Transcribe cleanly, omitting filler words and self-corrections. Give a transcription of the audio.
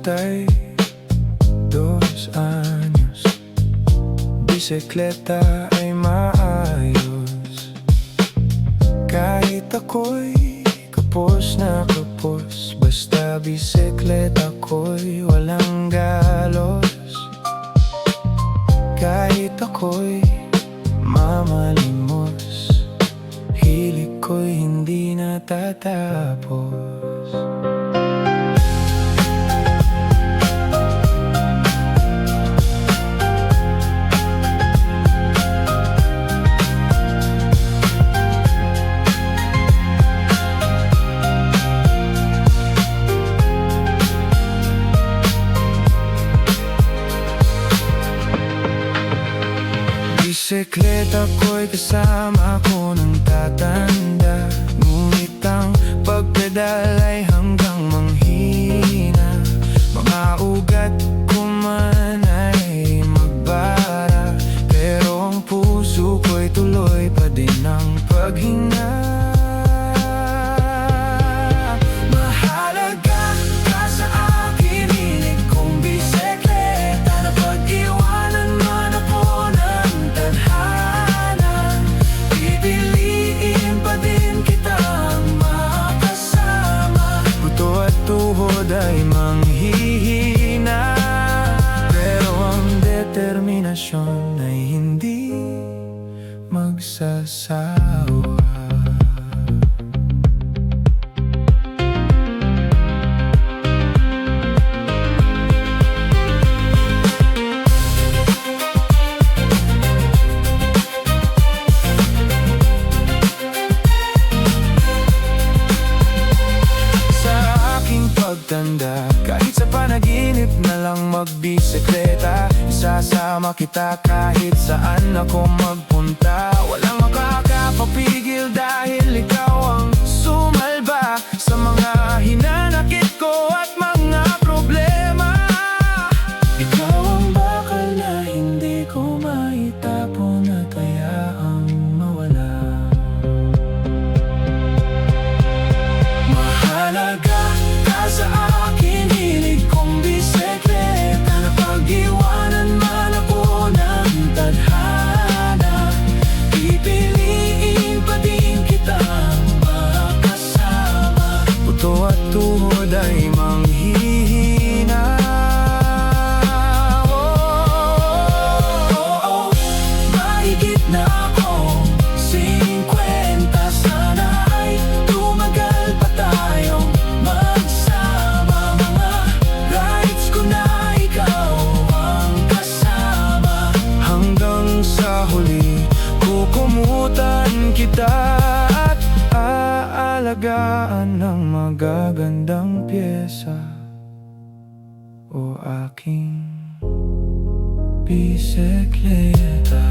32 anyos, bisikleta ay maayos. Kahit ako'y kapos na kapos, basta bisikleta ko'y walang galos. Kahit ako'y mamalimos, hilig ko'y hindi natatapos. Bisikleta ko'y kasama ko ng tatanda, ngunit ang pagpedal ay hanggang manghina. Mga ugat ko man ay magbara, pero ang puso ko'y tuloy pa din ang paghinga. Mahalaga ka sa akin, hilig kong bisikleta, na pag-iwanan man ako ng tadhana. Pipiliin pa din kitang makasama, buto at tuhod ay manghihina, pero ang determinasyon ay hindi magsasawa. Pagtanda, kahit sa panaginip na lang magbisikleta, isasama kita kahit saan ako magpunta. Walang makakapapigil dahil ikaw ang sumalba sa mga hinanakit ko at mga problema. Ikaw ang bakal na hindi ko maitapon at hayaang mawala. Mahalaga sa akin, hilig kong bisikleta, na pag-iwanan man ako ng tadhana. Pipiliin pa din kitang makasama, buto at tuhod ay manghihina. Mahigit na akong 50, sana ay tumagal pa tayong magsama. Mga rides ko na ikaw ang kasama, hanggang sa huli kukumutan kita at aalagaan ng magagandang pyesa, o aking bisikleta.